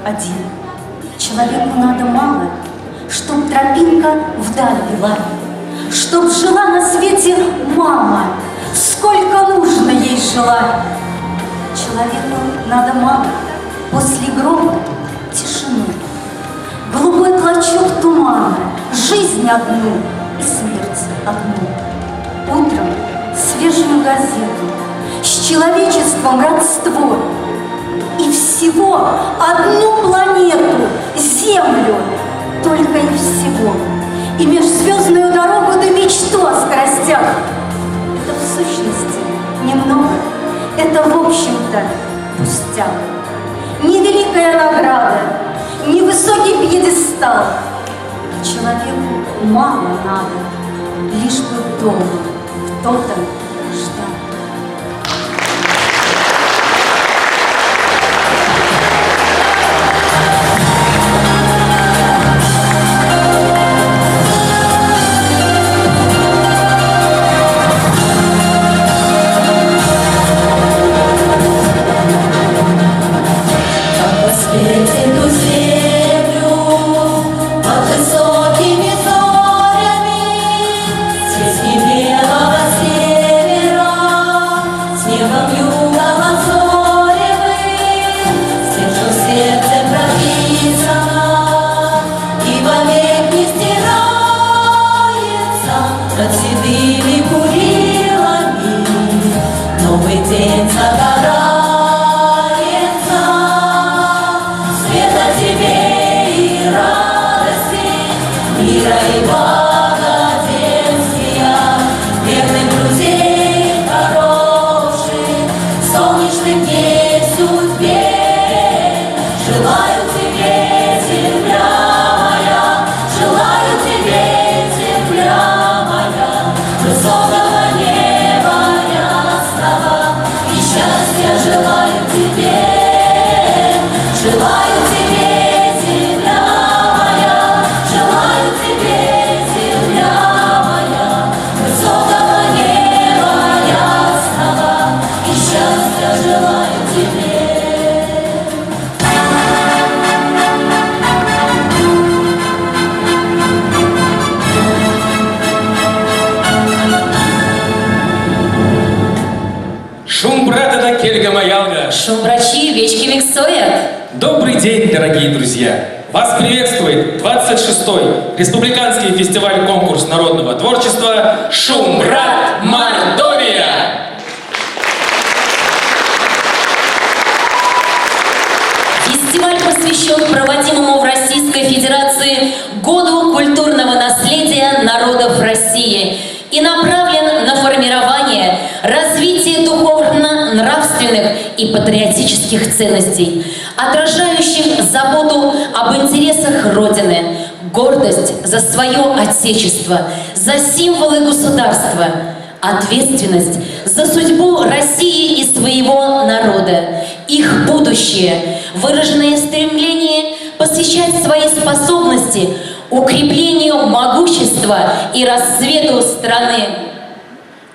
один. Человеку надо мало, чтоб тропинка вдаль вела, чтоб жила на свете мама, сколько нужно ей жила. Человеку надо мало, после грома тишину, голубой клочок тумана, жизнь одну и смерть одну. Утром свежую газету, с человечеством родство, и всего одну планету, Землю, только и всего. И межзвездную дорогу да мечту о скоростях. Это в сущности немного, это в общем-то пустяк. Не великая награда, не высокий пьедестал. Человеку мало надо, лишь бы дома кто-то ждал. Шум врачи, вечки вексоят. Добрый день, дорогие друзья! Вас приветствует 26-й Республиканский фестиваль-конкурс народного творчества «Шумбрат Мордовия». Фестиваль посвящен проводимому в Российской Федерации Году культурного наследия народов России и направлен на формирование, развитие духовно-нравственных и патриотических ценностей, отражающих заботу об интересах Родины, гордость за свое Отечество, за символы государства, ответственность за судьбу России и своего народа, их будущее, выраженное стремление посвящать свои способности укреплению могущества и расцвету страны.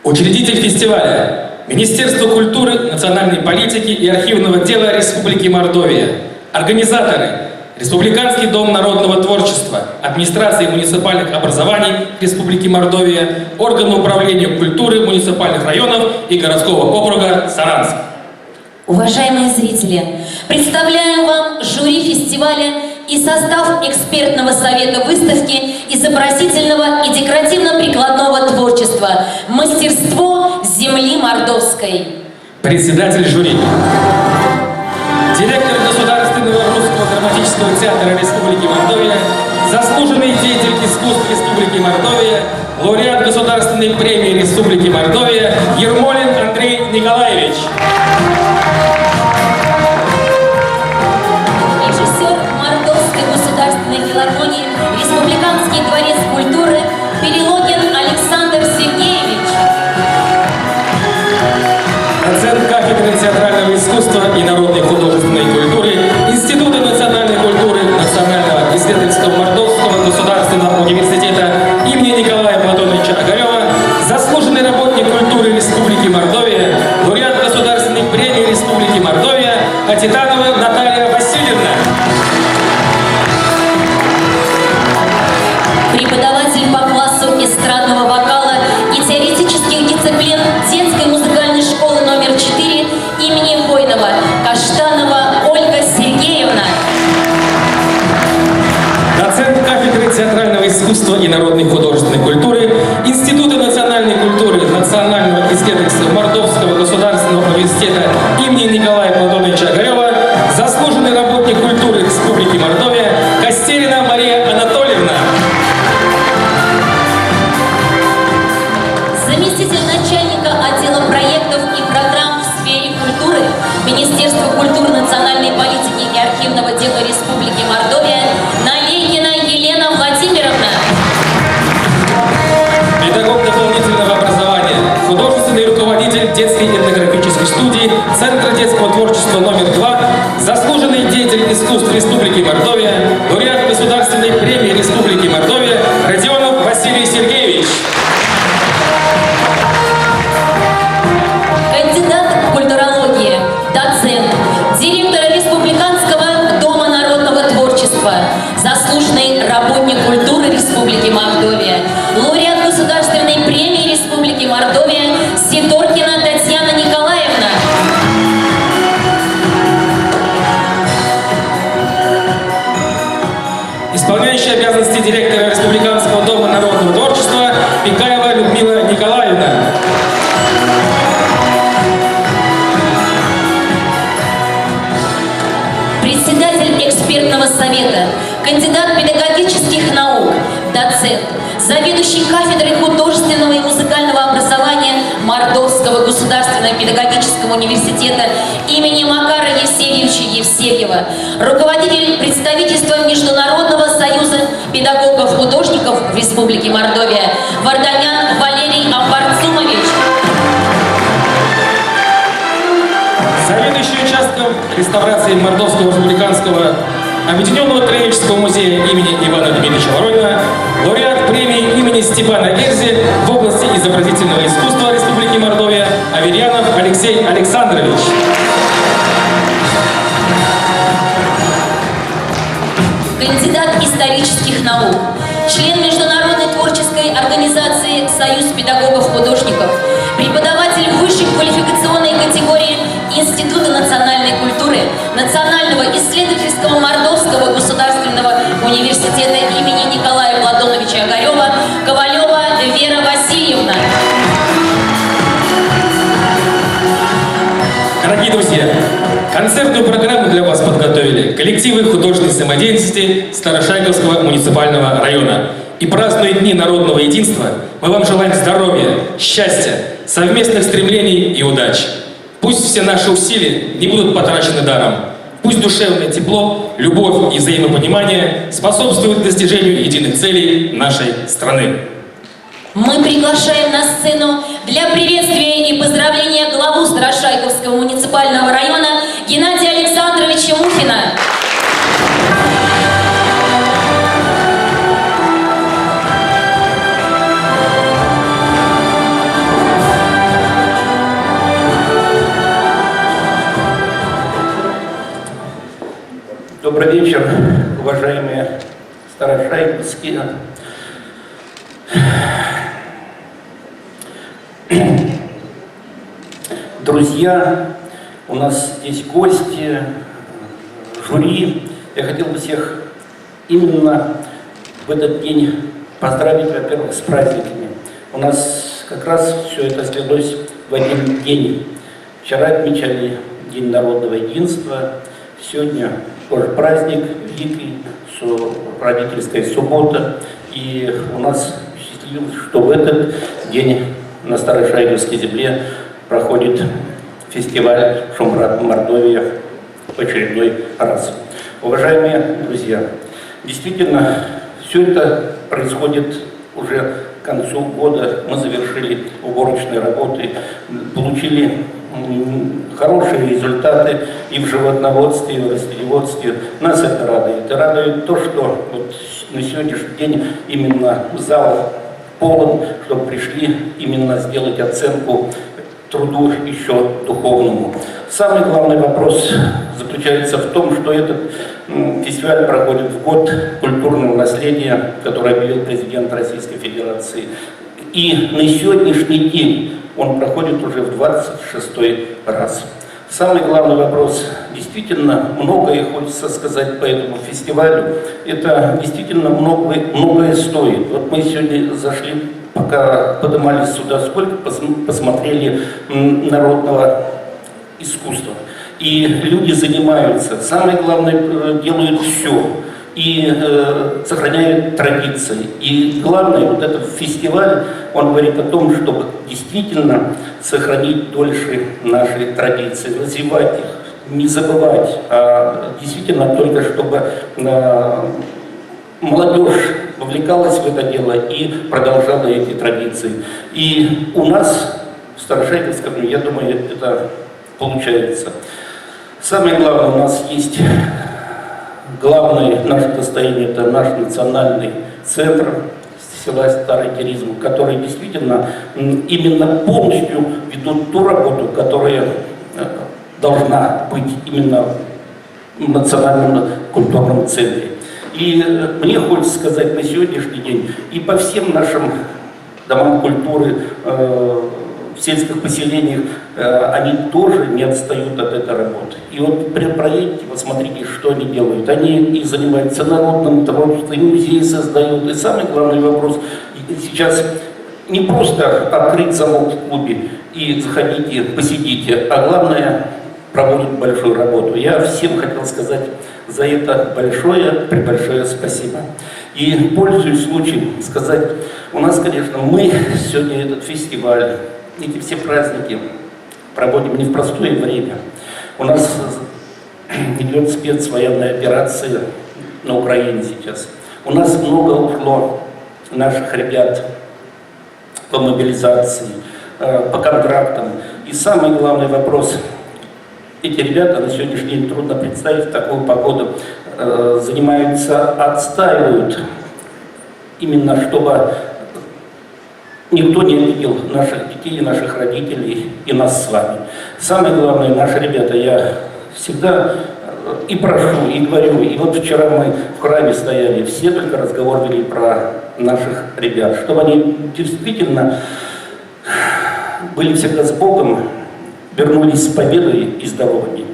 Учредитель фестиваля – Министерство культуры, национальной политики и архивного дела Республики Мордовия. Организаторы – Республиканский дом народного творчества, администрация муниципальных образований Республики Мордовия, органы управления культуры муниципальных районов и городского округа Саранск. Уважаемые зрители, представляю вам жюри фестиваля и состав экспертного совета выставки изобразительного и декоративно-прикладного творчества «Мастерство земли мордовской». Председатель жюри. Директор Государственного русского драматического театра Республики Мордовия, заслуженный деятель искусств Республики Мордовия, лауреат Государственной премии Республики Мордовия Ермолин Андрей Николаевич. Режиссер Мордовской государственной филармонии, Республиканский дворец культуры Перелогин Александр Сергеевич. Доцент кафедры театрального искусства и народной художественной культуры Института национальной культуры Национального исследовательского Мордовского государственного университета имени Николая Платоновича Огарева, заслуженный работник культуры Республики Мордовия, лауреат Государственной премии Республики Мордовия Атитанова Наталья Васильевна. искусства и народной художественной культуры Института национальной культуры Национального исследовательского Мордовского государственного университета имени Николая Платоновича Огарева, заслуженный работник культуры Республики Мордовия Костерина Мария Анатольевна. Заместитель начальника отдела проектов и программ в сфере культуры Министерства культуры, национальной политики и архивного дела Республики Мордовия Налейкина Елена Владимировна. Педагог дополнительного образования, художественный руководитель детской этнографической студии Центра детского творчества номер 2, заслуженный деятель искусств Республики Мордовия, лауреат Государственной премии Республики Мордовия Родионов Василий Сергеевич. Кандидат культурологии, доцент, директор Республиканского дома народного творчества, заслуженный работник культуры Республики Мордовия, лауреат Государственной премии Республики Мордовия Сидоркина Татьяна Николаевна. Исполняющий обязанности директора Республиканского дома народного творчества Пикаева Людмила Николаевна. Председатель экспертного совета, кандидат педагогических наук, доцент, заведующий кафедрой художественного и музыкального образования Мордовского государственного педагогического университета имени Макара Евсеевича Евсеева, руководитель представительства Международного союза педагогов-художников в Республике Мордовия Варданян Валерий Апарцумович. Заведующий участком реставрации Мордовского республиканского объединенного краеведческого музея имени Ивана Дмитриевича Воронина, лауреат премии имени Степана Эрзи в области изобразительного искусства Республики Мордовия Аверьянов Алексей Александрович. Кандидат исторических наук, член Международной творческой организации «Союз педагогов-художников», преподаватель высшей квалификационной категории Института национальной культуры Национального исследовательского Мордовского государственного университета имени Николая Платоновича Огарева Ковалева Вера Васильевна. Дорогие друзья, концертную программу для вас подготовили коллективы художественной самодеятельности Старошайковского муниципального района. И празднуя Дни народного единства, мы вам желаем здоровья, счастья, совместных стремлений и удач. Пусть все наши усилия не будут потрачены даром. Пусть душевное тепло, любовь и взаимопонимание способствуют достижению единых целей нашей страны. Мы приглашаем на сцену для приветствия и поздравления главу Старошайковского муниципального района Геннадия Александровича Мухина. Добрый вечер, уважаемые старошайковские. Друзья, у нас здесь гости, жюри. Я хотел бы всех именно в этот день поздравить, во-первых, с праздниками. У нас как раз все это слилось в один день. Вчера отмечали День народного единства, сегодня тоже праздник великий, родительская суббота. И у нас счастливилось, что в этот день на Старошайковской земле проходит фестиваль «Шумрат Мордовия» в очередной раз. Уважаемые друзья, действительно, все это происходит уже к концу года. Мы завершили уборочные работы, получили хорошие результаты и в животноводстве, и в растениеводстве. Нас это радует. И радует то, что вот на сегодняшний день именно зал полон, чтобы пришли именно сделать оценку труду еще духовному. Самый главный вопрос заключается в том, что этот фестиваль проходит в год культурного наследия, который объявил президент Российской Федерации. И на сегодняшний день он проходит уже в 26-й раз. Самый главный вопрос, действительно, многое хочется сказать по этому фестивалю. Это действительно многое стоит. Вот мы сегодня зашли, пока поднимались сюда, сколько посмотрели народного искусства. И люди занимаются, самое главное, делают все. И сохраняют традиции. И главное, вот этот фестиваль, он говорит о том, чтобы действительно сохранить дольше наши традиции, развивать их, не забывать, а действительно только чтобы молодежь вовлекалась в это дело и продолжала эти традиции. И у нас в Старошайковском, я думаю, это получается. Самое главное, у нас есть главное наше достояние, это наш национальный центр села Старый Киризм, который действительно именно полностью ведут ту работу, которая должна быть именно в национальном культурном центре. И мне хочется сказать на сегодняшний день и по всем нашим домам культуры, в сельских поселениях, они тоже не отстают от этой работы. И вот проедете, посмотрите, что они делают. Они и занимаются народным творчеством, и музеи создают. И самый главный вопрос сейчас не просто открыть замок в клубе и заходите, посидите, а главное, проводят большую работу. Я всем хотел сказать за это большое спасибо. И пользуясь случаем сказать, у нас, конечно, мы сегодня этот фестиваль, эти все праздники проводим не в простое время. У нас идет спецвоенная операция на Украине сейчас. У нас много ушло наших ребят по мобилизации, по контрактам. И самый главный вопрос, эти ребята на сегодняшний день, трудно представить, в такую погоду занимаются, отстаивают именно, чтобы никто не обидел наших детей, наших родителей и нас с вами. Самое главное, наши ребята, я всегда и прошу, и говорю, и вот вчера мы в храме стояли, все только разговор вели про наших ребят, чтобы они действительно были всегда с Богом, вернулись с победой и здоровыми.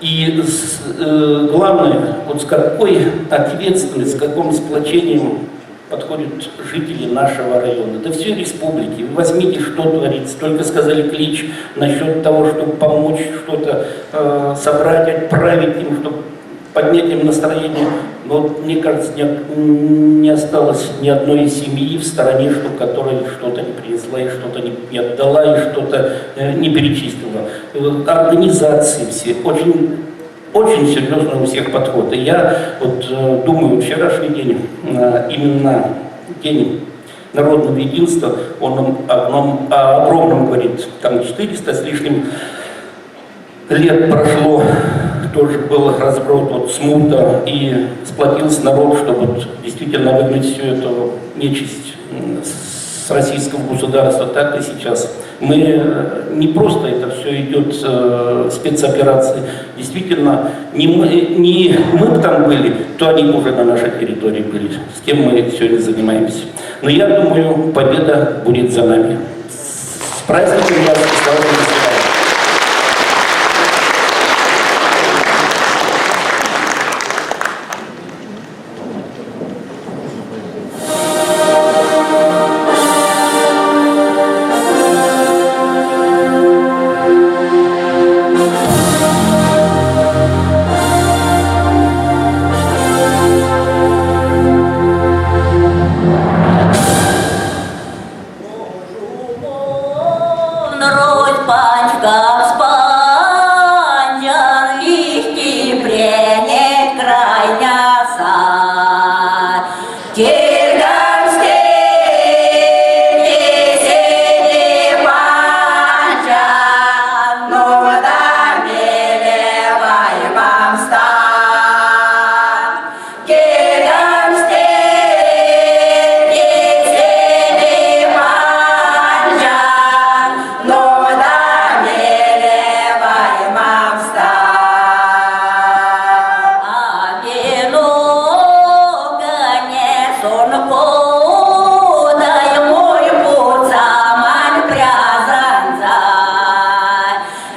И главное, вот с какой ответственностью, с каким сплочением подходят жители нашего района, да всей республики. Вы возьмите, что творится. Только сказали клич насчет того, чтобы помочь что-то собрать, отправить им, чтобы поднять им настроение. Но мне кажется, не осталось ни одной семьи в стороне, которая что-то не принесла, и что-то не отдала, и что-то не перечислила. Организации все очень серьезно у всех подход. И я вот думаю, вчерашний день, именно день народного единства, он о огромном говорит. Там 400 с лишним лет прошло, тоже был разброд вот, смута, и сплотился народ, чтобы вот, действительно выгнать всю эту нечисть с российского государства, так и сейчас. Мы не просто это все идет спецоперации. Действительно, не мы там были, то они уже на нашей территории были. С кем мы сегодня занимаемся. Но я думаю, победа будет за нами. С праздником вас, слава Богу.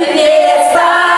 Веса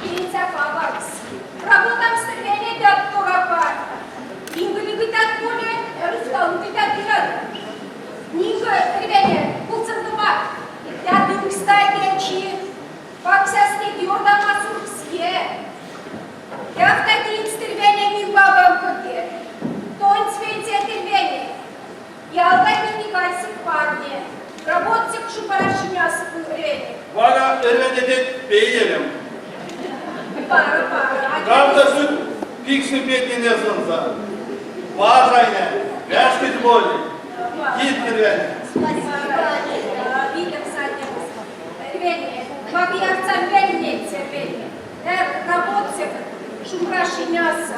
Ființa Favax. Работам в стремлении до Турапата. Инга легитат поле, рыскал, легитат пират. Нинга, ребята, куцан дума. Я думаю, кстати, очи. Факсасный дёрдан масурксье. Я в таких стремлениях не бабам коте. Тонь свете тервени. Я албайны не кальцы в парне. Работайте к шупараши мясо в времени. Valla öğrenecek beğenelim. Пара. Kardeşim piksin bedeni yazınsa. Важайне, вяжки боли. Гидр бeni. Видим садим. Рвение. Бабьярцам вельнется рвение. Работайте к шупараши мясо.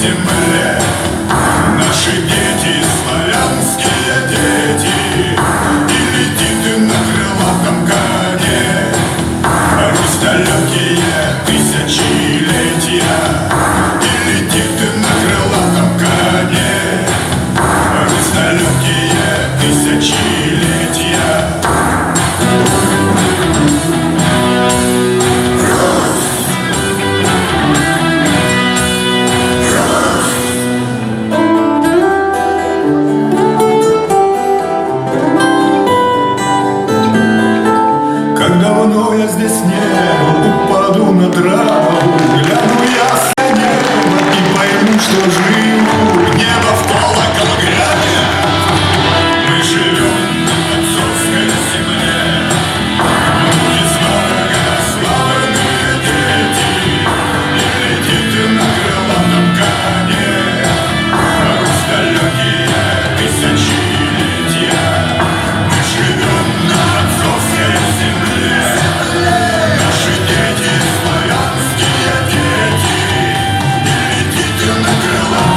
земле. Наши дети, славянские дети, и летит на крылатом коне. Русь далекие тысячелетия, и летит на крылатом коне. Русь далекие тысячелетия. Как давно я здесь не был, упаду на траву, гляну ясное небо и пойму, что живу. Небо в колокол грянет, мы живем на отцовской земле. Из ворога славные дети, и летит на крылатом коне. Русь далекие тысячелетия, мы живем на отцовской земле. Наши дети, славянские дети, и летит на крылатом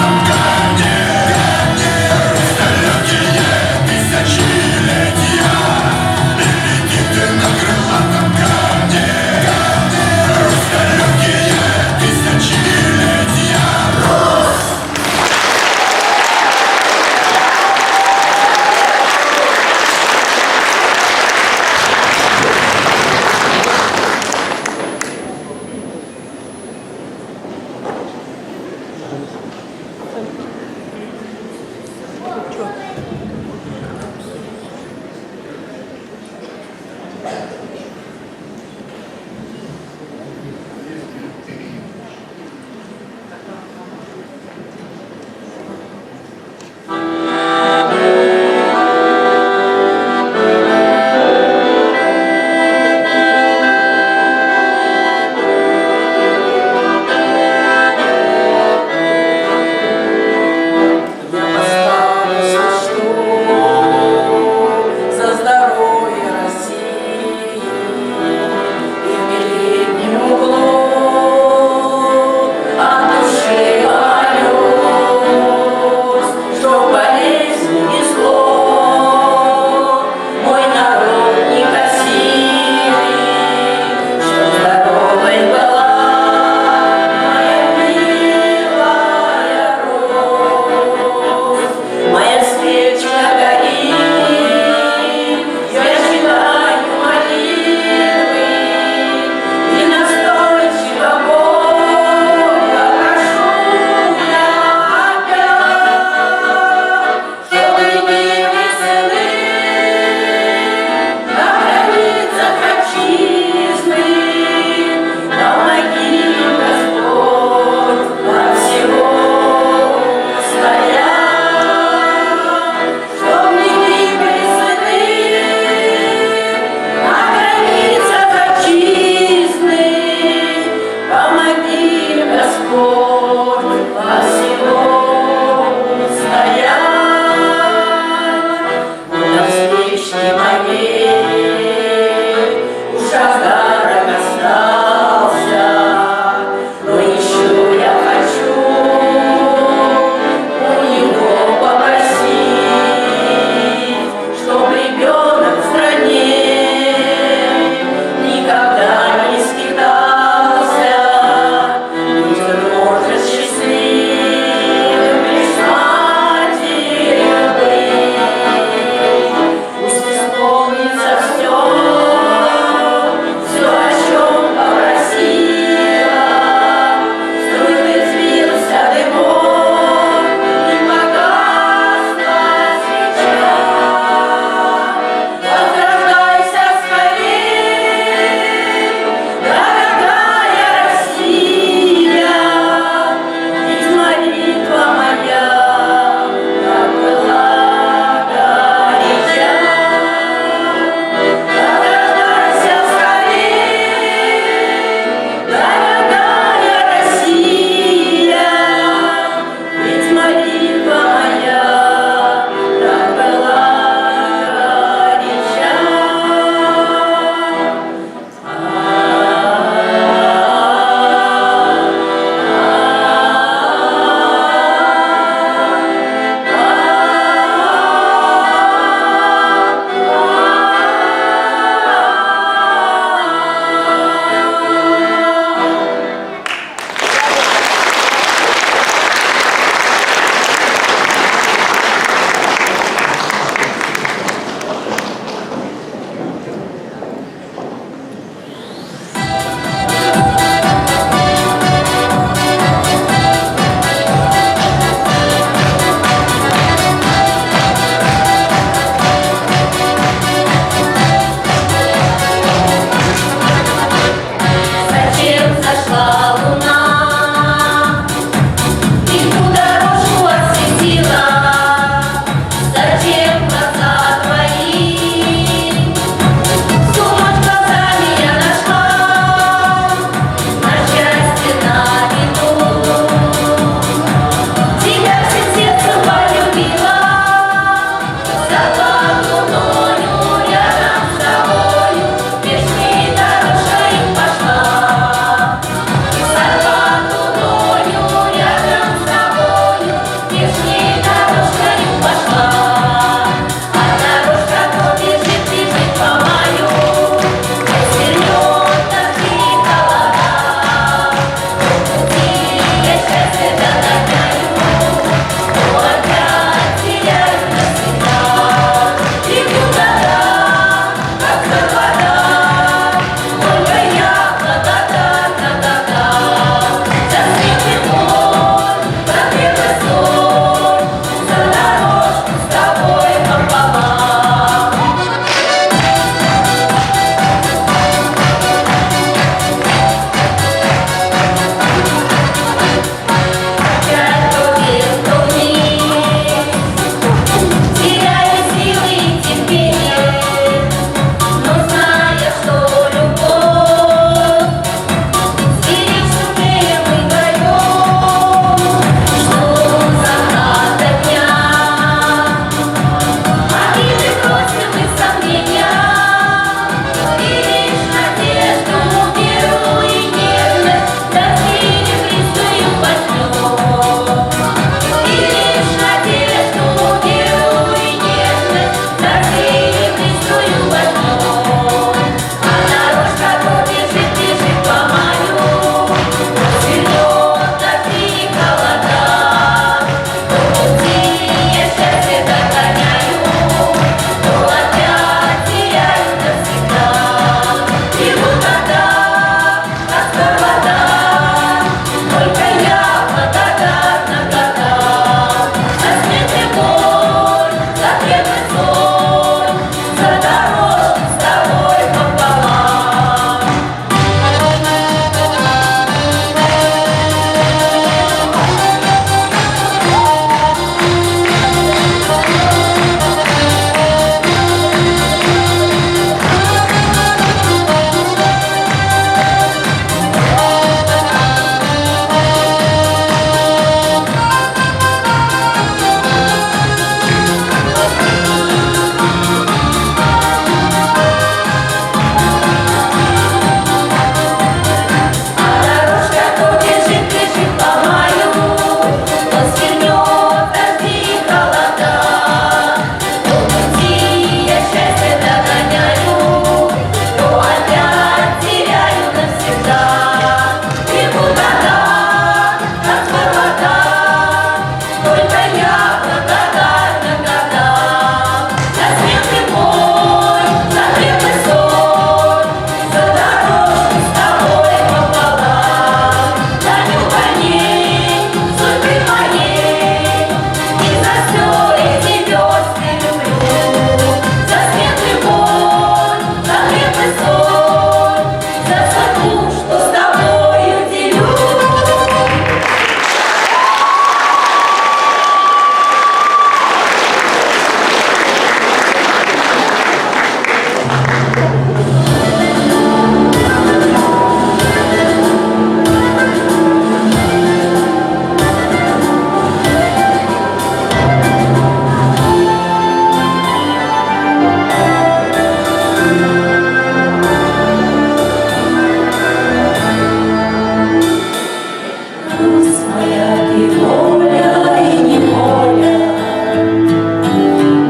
Стоят и воля, и неволя,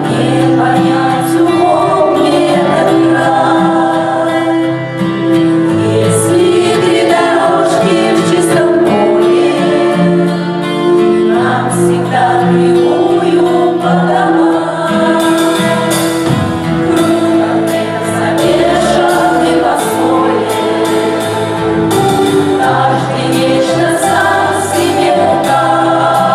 не понять умом мне этот край. Если три дорожки в чистом поле, нам всегда прямую по домам. Крупных замешаны по соли, каждый вечно сам себе рукав.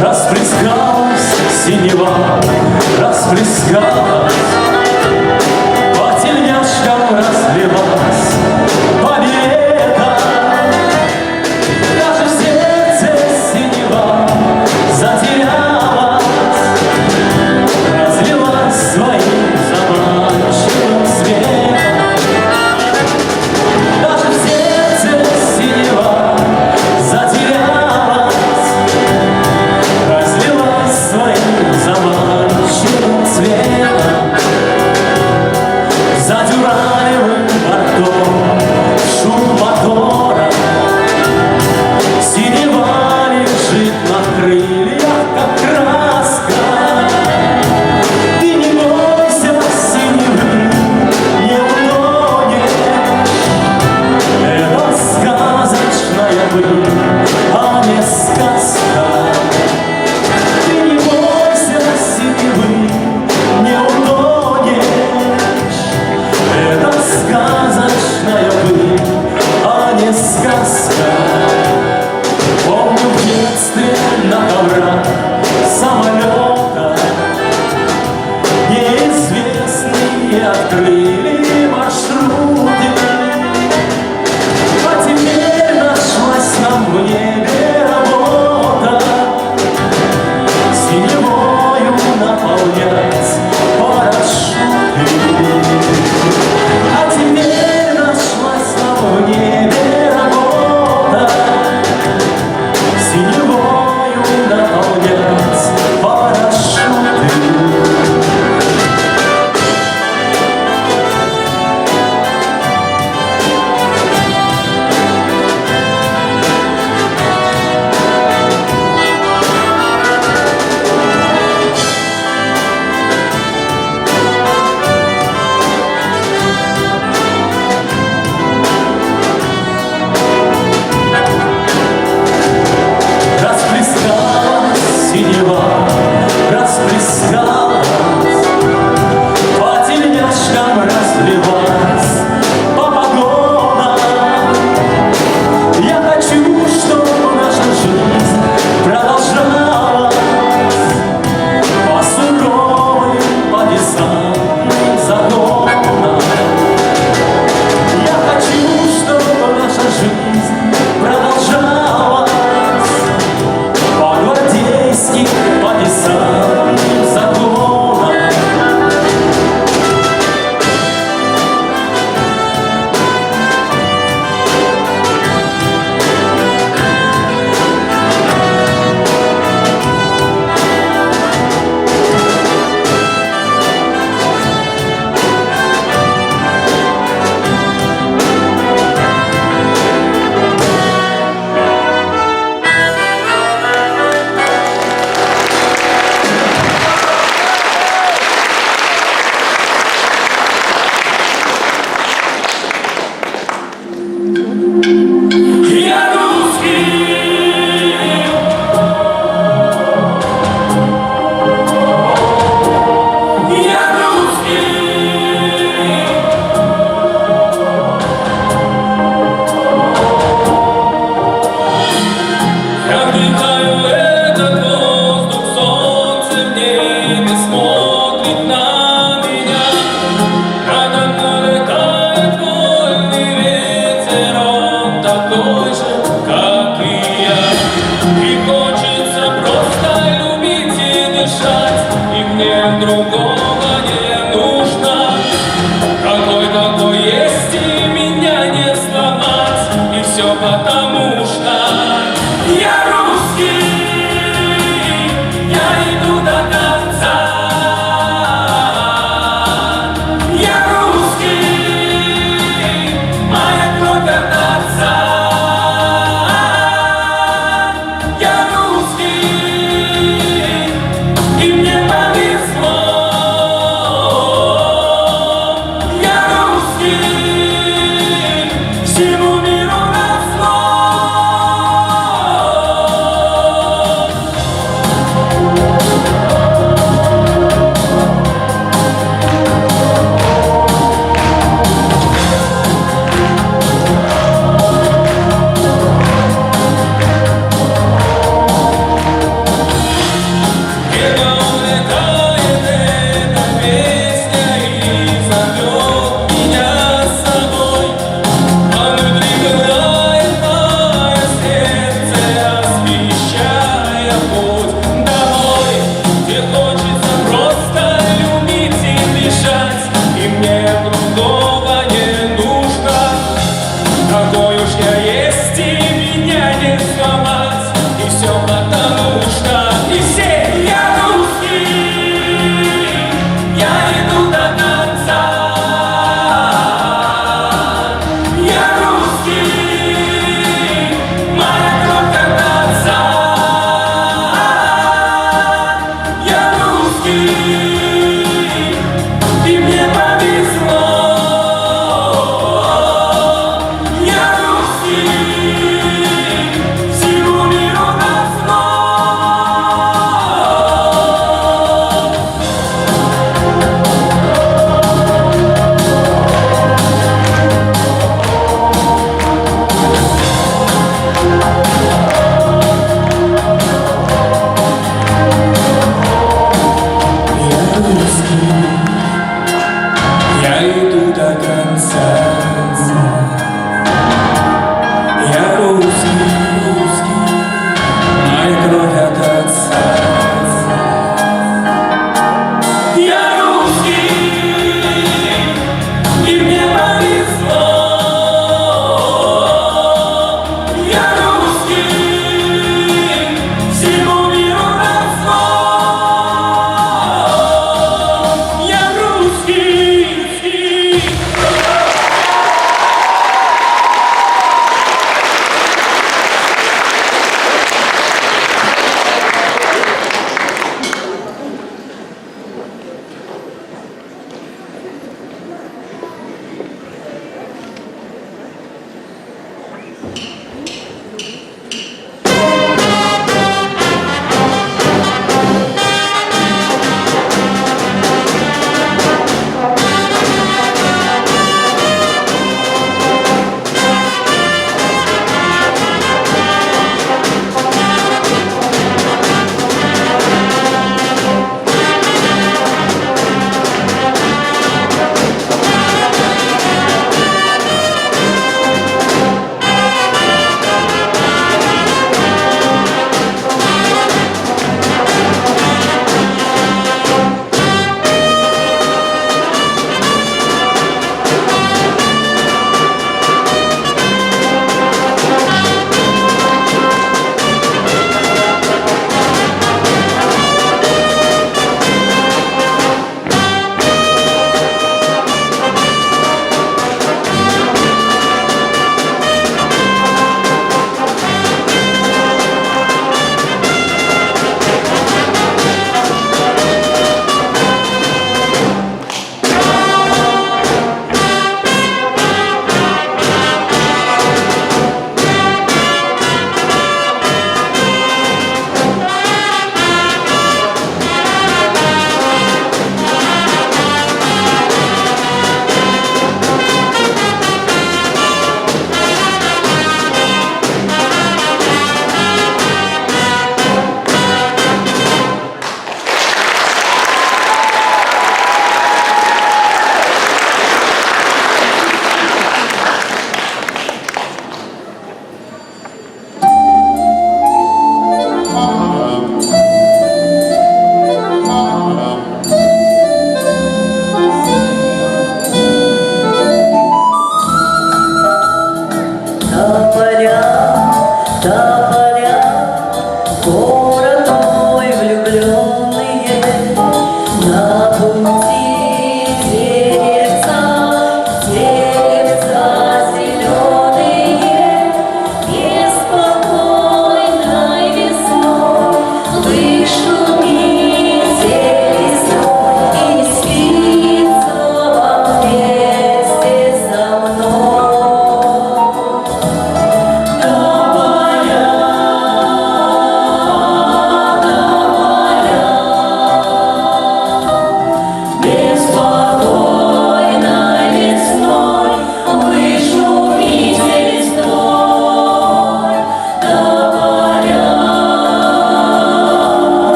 расплескалась синева, расплескалась, по тельняшкам разлилась победа. Даже в сердце синева затерялась, разлилась своим заманчивым светом. Даже в сердце синева затерялась, разлилась своим заманчивым цветом. За дюралевым бортом шум мотора, синева лежит на крыльях, как краска. Ты не бойся синевы, не утонешь. Это сказочная быль, а не сказка. Ты не бойся синевы, не утонешь. Это сказочная быль, а не сказка. Помню в детстве на коврах самолета неизвестные открыли маршруты. А теперь нашлась нам в небе работа синевою наполнять парашюты. А теперь нашлась нам в небе работа синевою наполнять парашюты. Расплескалась синева, расплескалась, по тельняшкам разлилась по погонам. Я хочу, чтобы наша жизнь продолжалась по суровым, по десантным законам. Я хочу, чтобы наша жизнь продолжалась по гвардейским, по десантным законам. Я русский, я русский, я вдыхаю этот воздух, солнце в небе смотрит на меня. Надо мной летает вольный ветер, он такой же, как и я. И хочется просто любить и дышать, и мне другого не нужно. Какой есть, и меня не сломать, и все потому что я русский, я иду до конца. Я русский, моя кровь от отца. Я русский, и мне повезло. Я русский, всему миру назло.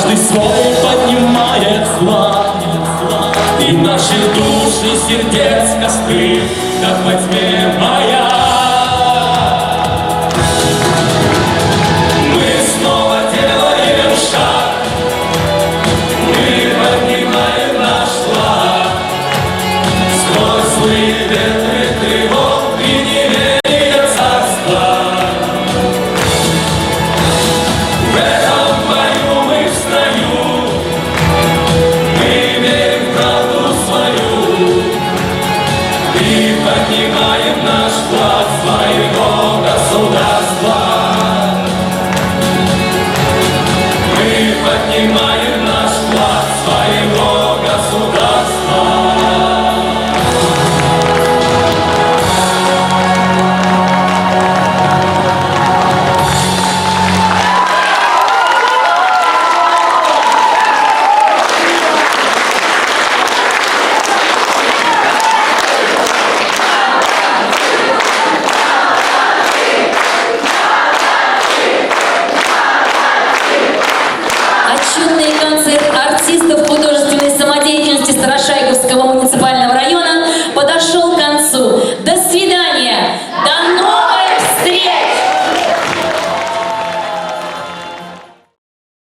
каждый свой поднимает флаг, и наши души сердец костры, как во тьме мая. Мы снова делаем шаг, мы поднимаем наш флаг, сквозь злые ветры тревог и неверия царства. В этом бою мы в строю, мы верим в правду свою и поднимаем наш флаг своего государства.